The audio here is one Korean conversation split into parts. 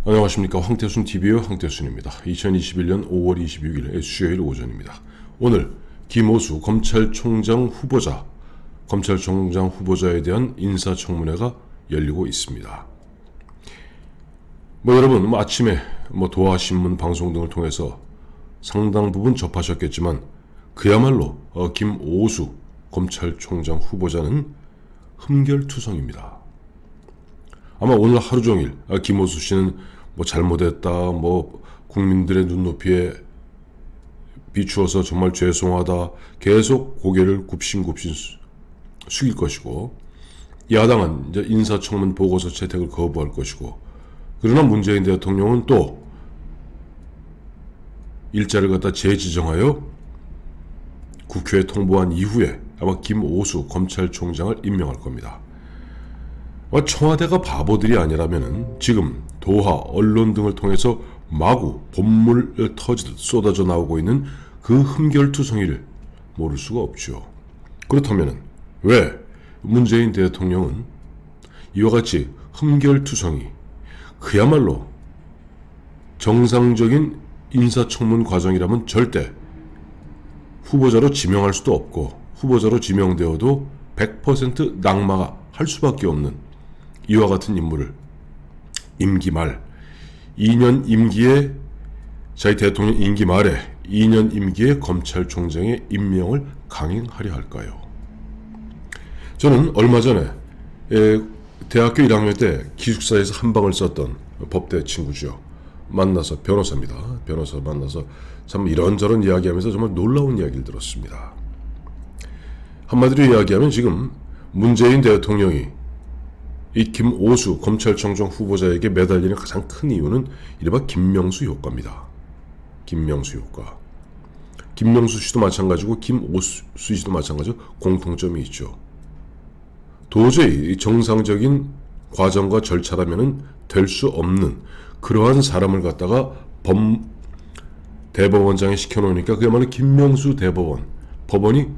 안녕하십니까. 황태순TV의 황태순입니다. 2021년 5월 26일 수요일 오전입니다. 오늘 김오수 검찰총장 후보자에 대한 인사청문회가 열리고 있습니다. 여러분 아침에 도하신문 방송 등을 통해서 상당 부분 접하셨겠지만 그야말로 김오수 검찰총장 후보자는 흠결투성입니다. 아마 오늘 하루 종일 김오수 씨는 잘못했다, 국민들의 눈높이에 비추어서 정말 죄송하다 계속 고개를 굽신굽신 숙일 것이고, 야당은 이제 인사청문 보고서 채택을 거부할 것이고, 그러나 문재인 대통령은 또 일자를 갖다 재지정하여 국회에 통보한 이후에 아마 김오수 검찰총장을 임명할 겁니다. 청와대가 바보들이 아니라면 지금 도하, 언론 등을 통해서 마구 본물 터지듯 쏟아져 나오고 있는 그 흠결투성이를 모를 수가 없죠. 그렇다면 왜 문재인 대통령은 이와 같이 흠결투성이, 그야말로 정상적인 인사청문 과정이라면 절대 후보자로 지명할 수도 없고 후보자로 지명되어도 100% 낙마할 수밖에 없는 이와 같은 인물을 임기 말 2년 임기에, 자기 대통령 임기 말에 2년 임기에 검찰총장의 임명을 강행하려 할까요? 저는 얼마 전에 대학교 1학년 때 기숙사에서 한 방을 썼던 법대 친구죠. 만나서, 변호사입니다. 변호사 만나서 참 이런저런 이야기하면서 정말 놀라운 이야기를 들었습니다. 한마디로 이야기하면 지금 문재인 대통령이 이 김오수 검찰총장 후보자에게 매달리는 가장 큰 이유는 이른바 김명수 효과입니다. 김명수 효과. 김명수 씨도 마찬가지고 김오수 씨도 마찬가지고 공통점이 있죠. 도저히 정상적인 과정과 절차라면 될 수 없는 그러한 사람을 갖다가 대법원장에 시켜놓으니까 그야말로 김명수 대법원, 법원이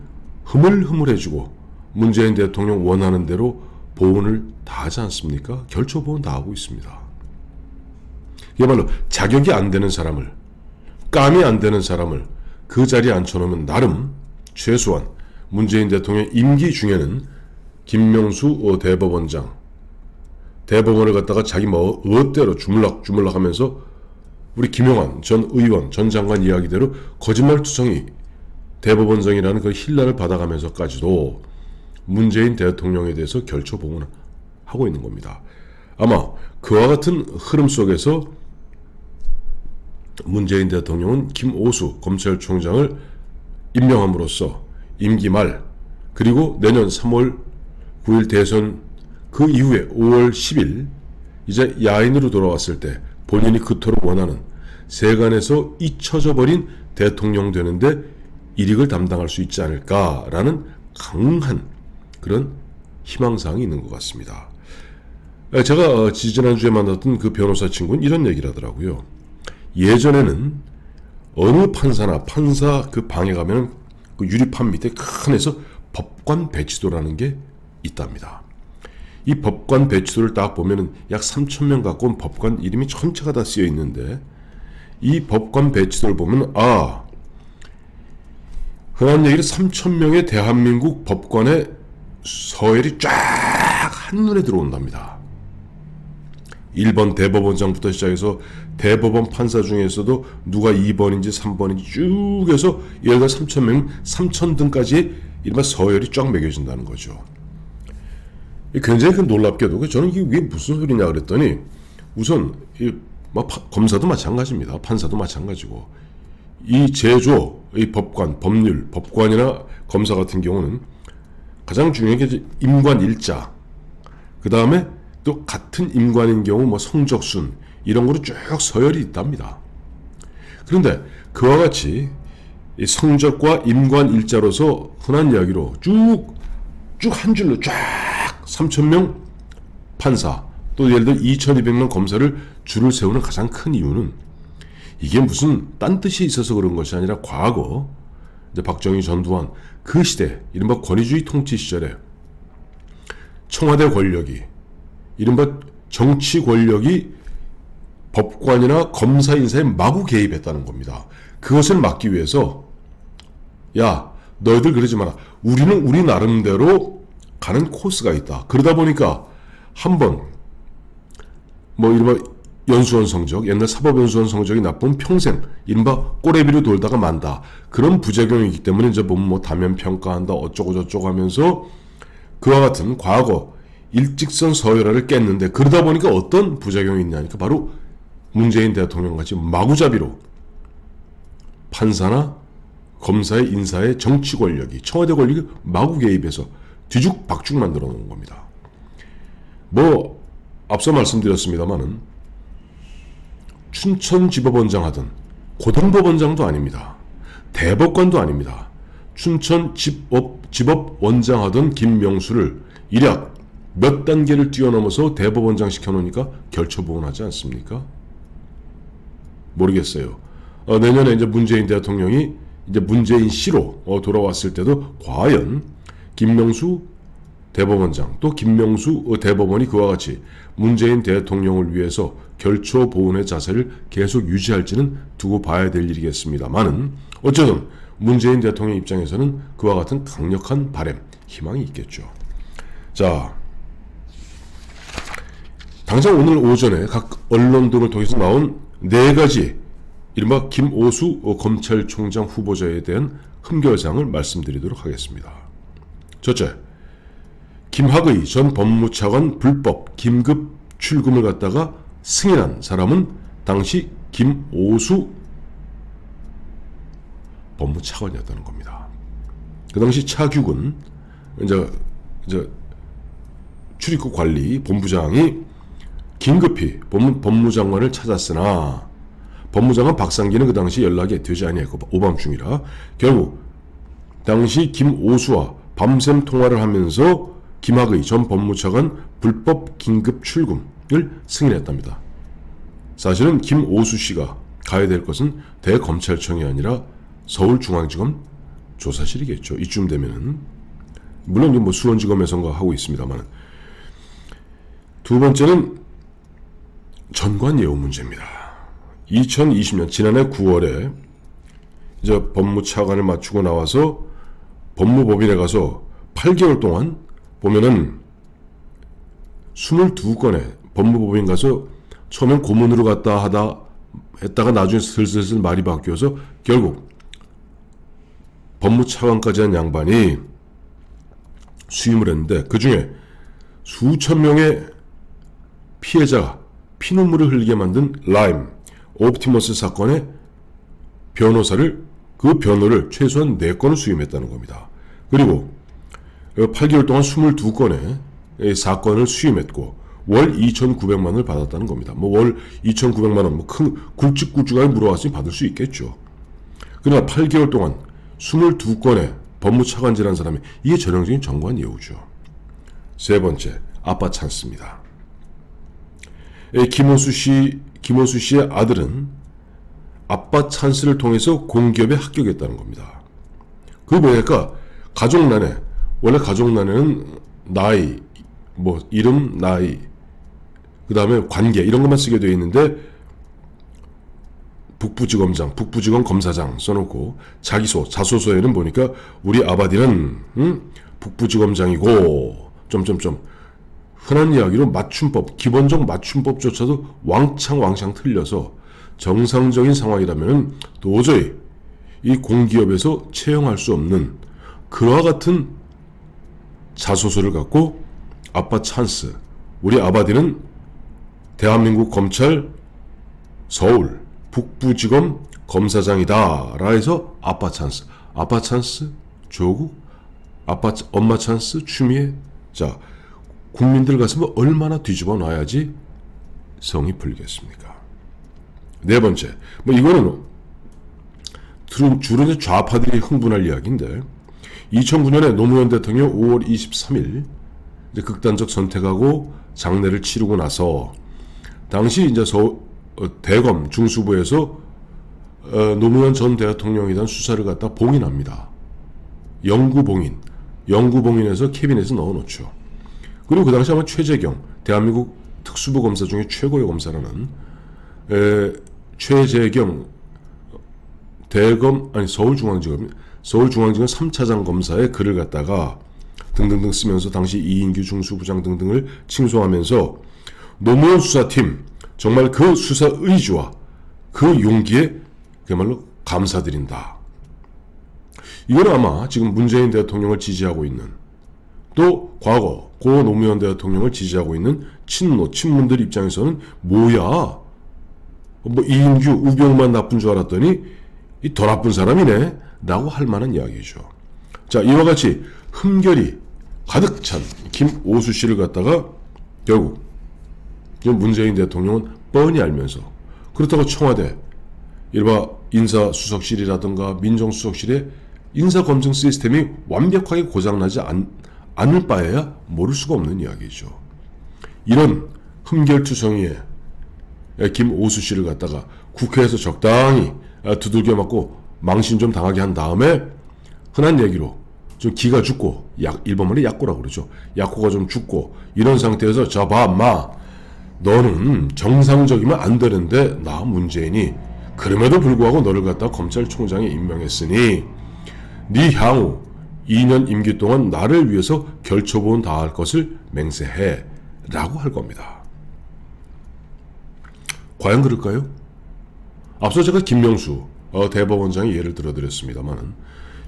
흐물흐물해지고 문재인 대통령 원하는 대로 보훈을 다 하지 않습니까? 결초 보훈 다 하고 있습니다. 그야말로 자격이 안 되는 사람을, 감이 안 되는 사람을 그 자리에 앉혀놓으면 나름 최소한 문재인 대통령 임기 중에는 김명수 대법원장, 대법원을 갖다가 자기 의대로 주물럭 하면서 우리 김용환 전 의원, 전 장관 이야기대로 거짓말투성이 대법원장이라는 그 힐난을 받아가면서까지도 문재인 대통령에 대해서 결초 보훈하고 있는 겁니다. 아마 그와 같은 흐름 속에서 문재인 대통령은 김오수 검찰총장을 임명함으로써 임기 말, 그리고 내년 3월 9일 대선 그 이후에 5월 10일 이제 야인으로 돌아왔을 때 본인이 그토록 원하는 세간에서 잊혀져 버린 대통령 되는데 일익을 담당할 수 있지 않을까라는 강한 그런 희망사항이 있는 것 같습니다. 제가 지지난주에 만났던 그 변호사 친구는 이런 얘기를 하더라고요. 예전에는 어느 판사 그 방에 가면 그 유리판 밑에 큰 에서 법관 배치도라는 게 있답니다. 이 법관 배치도를 딱 보면은 약 3,000명 갖고 온 법관 이름이 전체가 다 쓰여 있는데, 이 법관 배치도를 보면 흔한 얘기로 3,000명의 대한민국 법관의 서열이 쫙 한눈에 들어온답니다. 1번 대법원장부터 시작해서 대법원 판사 중에서도 누가 2번인지 3번인지 쭉 해서 예를 들어 3,000명, 3,000등까지 이른바 서열이 쫙 매겨진다는 거죠. 굉장히 놀랍게도 저는 이게 무슨 소리냐 그랬더니, 우선 검사도 마찬가지입니다. 판사도 마찬가지고, 이 제조, 이 법관, 법관이나 검사 같은 경우는 가장 중요한 게 임관 일자, 그 다음에 또 같은 임관인 경우 성적순, 이런 거로 쭉 서열이 있답니다. 그런데 그와 같이 이 성적과 임관 일자로서 흔한 이야기로 쭉 한 줄로 쫙 3,000명 판사, 또 예를 들어 2,200명 검사를 줄을 세우는 가장 큰 이유는, 이게 무슨 딴 뜻이 있어서 그런 것이 아니라 과거 이제 박정희, 전두환 그 시대, 이른바 권위주의 통치 시절에 청와대 권력이, 이른바 정치 권력이 법관이나 검사 인사에 마구 개입했다는 겁니다. 그것을 막기 위해서 야, 너희들 그러지 마라. 우리는 우리 나름대로 가는 코스가 있다. 그러다 보니까 한번 뭐 이른바 연수원 성적, 옛날 사법연수원 성적이 나쁜 평생 이른바 꼬레비로 돌다가 만다. 그런 부작용이기 때문에 이제 보면 뭐 다면 평가한다 어쩌고 저쩌고 하면서 그와 같은 과거 일직선 서열화를 깼는데 그러다 보니까 어떤 부작용이 있냐니까 바로 문재인 대통령같이 마구잡이로 판사나 검사의 인사의 정치 권력이 청와대 권력이 마구 개입해서 뒤죽박죽 만들어 놓은 겁니다. 뭐 앞서 말씀드렸습니다마는 춘천지법원장 하던 고등법원장도 아닙니다. 대법관도 아닙니다. 춘천지법원장 하던 김명수를 일약 몇 단계를 뛰어넘어서 대법원장 시켜놓으니까 결처보원하지 않습니까? 모르겠어요. 내년에 이제 문재인 대통령이 이제 문재인 씨로 돌아왔을 때도 과연 김명수 대법원장 또 김명수 대법원이 그와 같이 문재인 대통령을 위해서 결처보훈의 자세를 계속 유지할지는 두고 봐야 될 일이겠습니다만은 어쨌든 문재인 대통령 입장에서는 그와 같은 강력한 바람, 희망이 있겠죠. 자, 당장 오늘 오전에 각 언론 등을 통해서 나온 4가지 이른바 김오수 검찰총장 후보자에 대한 흠결사항을 말씀드리도록 하겠습니다. 첫째, 김학의 전 법무차관 불법 긴급 출금을 갖다가 승인한 사람은 당시 김오수 법무차관이었다는 겁니다. 그 당시 차규근 이제 출입국 관리 본부장이 긴급히 법무장관을 찾았으나 법무장관 박상기는 그 당시 연락이 되지 아니했고 오밤중이라 결국 당시 김오수와 밤샘 통화를 하면서 김학의 전 법무차관 불법 긴급 출금을 승인했답니다. 사실은 김오수 씨가 가야 될 것은 대검찰청이 아니라 서울중앙지검 조사실이겠죠. 이쯤 되면은 물론 뭐 수원지검에선가 하고 있습니다만. 두 번째는 전관 예우 문제입니다. 2020년 지난해 9월에 이제 법무차관을 마치고 나와서 법무법인에 가서 8개월 동안 보면은 22건의 법무법인 가서 처음엔 고문으로 갔다 하다 했다가 나중에 슬슬 말이 바뀌어서 결국 법무차관까지 한 양반이 수임을 했는데 그 중에 수천 명의 피해자가 피눈물을 흘리게 만든 라임, 옵티머스 사건의 변호사를 그 변호를 최소한 4건을 수임했다는 겁니다. 그리고 8개월 동안 22건의 사건을 수임했고 월 2,900만 원을 받았다는 겁니다. 뭐 월 2,900만 원, 뭐 큰 굵직굵직하게 물어왔으니 받을 수 있겠죠. 그러나 8개월 동안 22건의 법무차관질한 사람이 이게 전형적인 정관 예우죠. 세 번째, 아빠 찬스입니다. 김호수 씨의 아들은 아빠 찬스를 통해서 공기업에 합격했다는 겁니다. 그거 뭐랄까 가족난에 원래 가족난에는 나이, 뭐 이름, 나이, 그 다음에 관계 이런 것만 쓰게 되어 있는데 북부지검장, 북부지검 검사장 써놓고 자소서에는 보니까 우리 아바디는 북부지검장이고 점점점 흔한 이야기로 맞춤법, 기본적 맞춤법조차도 왕창 틀려서 정상적인 상황이라면 도저히 이 공기업에서 채용할 수 없는 그와 같은 자소서를 갖고 아빠 찬스, 우리 아바디는 대한민국 검찰 서울 북부지검 검사장이다 라 해서 아빠 찬스 조국 엄마 찬스 추미애. 자, 국민들 가슴을 얼마나 뒤집어 놔야지 성이 풀리겠습니까? 네 번째, 뭐 이거는 주로 이제 좌파들이 흥분할 이야기인데 2009년에 노무현 대통령 5월 23일 이제 극단적 선택하고 장례를 치르고 나서 당시 이제 대검 중수부에서 노무현 전 대통령에 대한 수사를 갖다 봉인합니다. 영구봉인해서 캐비넷에 넣어놓죠. 그리고 그 당시 아마 최재경 대한민국 특수부 검사 중에 최고의 검사라는 최재경 서울중앙지검 3차장 검사의 글을 갖다가 등등등 쓰면서 당시 이인규 중수부장 등등을 칭송하면서 노무현 수사팀 정말 그 수사 의지와 그 용기에 그야말로 감사드린다. 이건 아마 지금 문재인 대통령을 지지하고 있는, 또 과거 고 노무현 대통령을 지지하고 있는 친문들 입장에서는 뭐야, 뭐 이인규 우병우만 나쁜 줄 알았더니 이 더 나쁜 사람이네 라고 할 만한 이야기죠. 자, 이와 같이 흠결이 가득 찬 김오수 씨를 갖다가 결국 문재인 대통령은 뻔히 알면서, 그렇다고 청와대 이른바 인사수석실이라든가 민정수석실의 인사검증 시스템이 완벽하게 고장나지 않을 바에야 모를 수가 없는 이야기죠. 이런 흠결투성이에 김오수 씨를 갖다가 국회에서 적당히 두들겨 맞고 망신 좀 당하게 한 다음에 흔한 얘기로 좀 기가 죽고, 일본말로 약고라고 그러죠. 약고가 좀 죽고 이런 상태에서 자 봐 마, 너는 정상적이면 안 되는데 나 문재인이 그럼에도 불구하고 너를 갖다 검찰총장에 임명했으니 네 향후 2년 임기 동안 나를 위해서 결초보은 다할 것을 맹세해 라고 할 겁니다. 과연 그럴까요? 앞서 제가 김명수 대법원장의 예를 들어드렸습니다만,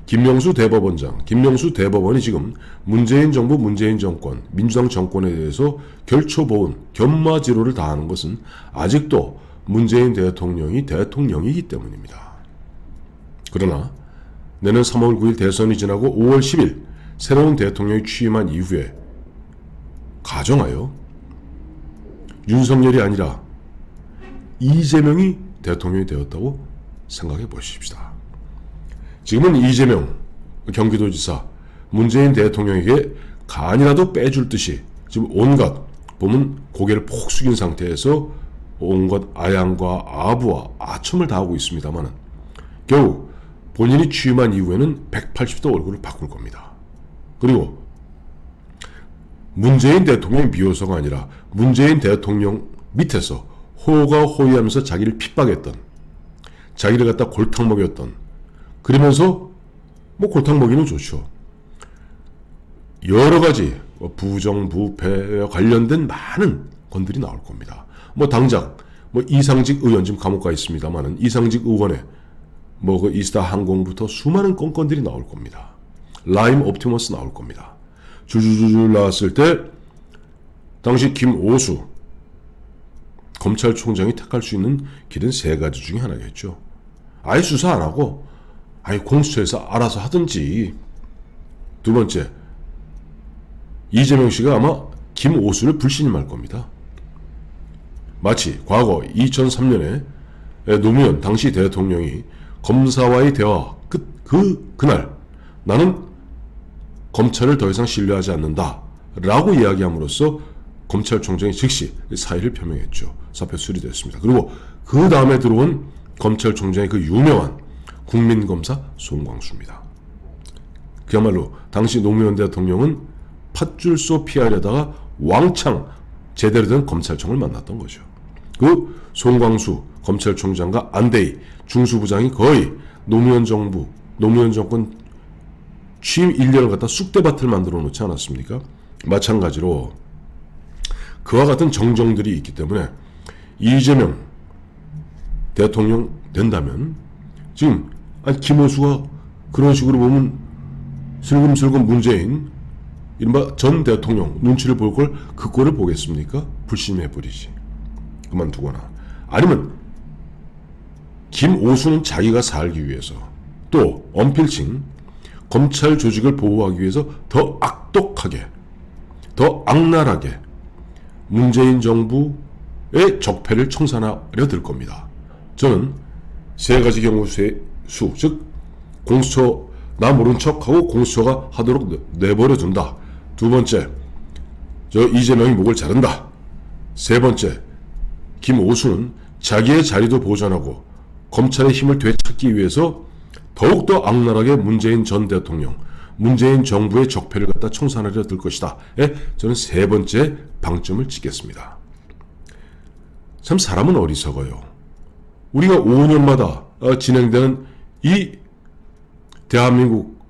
김명수 대법원이 지금 문재인 정부, 문재인 정권, 민주당 정권에 대해서 결초보은 견마지로를 다하는 것은 아직도 문재인 대통령이 대통령이기 때문입니다. 그러나 내년 3월 9일 대선이 지나고 5월 10일 새로운 대통령이 취임한 이후에 가정하여 윤석열이 아니라 이재명이 대통령이 되었다고 생각해 보십시다. 지금은 이재명 경기도지사 문재인 대통령에게 간이라도 빼줄 듯이 지금 온갖 보면 고개를 폭 숙인 상태에서 온갖 아양과 아부와 아첨을 다하고 있습니다만, 결국 본인이 취임한 이후에는 180도 얼굴을 바꿀 겁니다. 그리고 문재인 대통령의 미호서가 아니라 문재인 대통령 밑에서 호가호위하면서 자기를 핍박했던, 자기를 갖다 골탕 먹였던, 그러면서 뭐 골탕 먹이는 좋죠. 여러 가지 부정부패와 관련된 많은 건들이 나올 겁니다. 뭐 당장 이상직 의원 지금 감옥 가 있습니다만은 이상직 의원의 그 이스타 항공부터 수많은 건건들이 나올 겁니다. 라임 옵티머스 나올 겁니다. 줄줄줄 나왔을 때 당시 김오수 검찰총장이 택할 수 있는 길은 세 가지 중에 하나겠죠. 아예 수사 안 하고 공수처에서 알아서 하든지, 두 번째 이재명 씨가 아마 김오수를 불신임할 겁니다. 마치 과거 2003년에 노무현 당시 대통령이 검사와의 대화 그날 나는 검찰을 더 이상 신뢰하지 않는다 라고 이야기함으로써 검찰총장이 즉시 사의를 표명했죠. 사표 수리됐습니다. 그리고 그 다음에 들어온 검찰총장의 그 유명한 국민검사 송광수입니다. 그야말로 당시 노무현 대통령은 팥줄소 피하려다가 왕창 제대로 된 검찰총을 만났던 거죠. 그 송광수 검찰총장과 안대희 중수부장이 거의 노무현 정권 취임 1년을 갖다 쑥대밭을 만들어 놓지 않았습니까? 마찬가지로 그와 같은 정정들이 있기 때문에 이재명 대통령 된다면, 지금 김오수가 그런 식으로 보면 슬금슬금 문재인 이른바 전 대통령 눈치를 볼 걸 그 꼴을 보겠습니까? 불심해버리지. 그만두거나, 아니면 김오수는 자기가 살기 위해서, 또 언필칭 검찰 조직을 보호하기 위해서 더 악독하게, 더 악랄하게 문재인 정부의 적폐를 청산하려 들 겁니다. 저는 세 가지 경우 수, 즉 공수처 나 모른 척하고 공수처가 하도록 내버려 둔다. 두 번째, 이재명이 목을 자른다. 세 번째, 김오수는 자기의 자리도 보존하고 검찰의 힘을 되찾기 위해서 더욱더 악랄하게 문재인 전 대통령, 문재인 정부의 적폐를 갖다 청산하려 들 것이다. 저는 세 번째 방점을 찍겠습니다. 참 사람은 어리석어요. 우리가 5년마다 진행되는 이 대한민국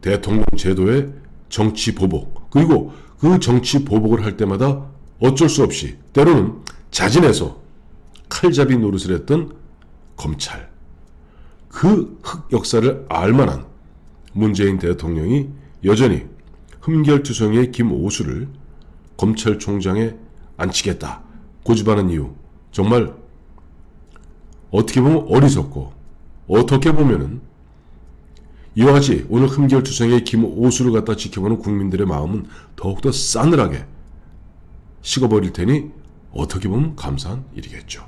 대통령 제도의 정치 보복, 그리고 그 정치 보복을 할 때마다 어쩔 수 없이 때로는 자진해서 칼잡이 노릇을 했던 검찰, 그 흑역사를 알만한 문재인 대통령이 여전히 흠결투성이의 김오수를 검찰총장에 앉히겠다 고집하는 이유, 정말 어떻게 보면 어리석고, 어떻게 보면은 이와 같이 오늘 흠결투성이의 김오수를 갖다 지켜보는 국민들의 마음은 더욱더 싸늘하게 식어버릴 테니 어떻게 보면 감사한 일이겠죠.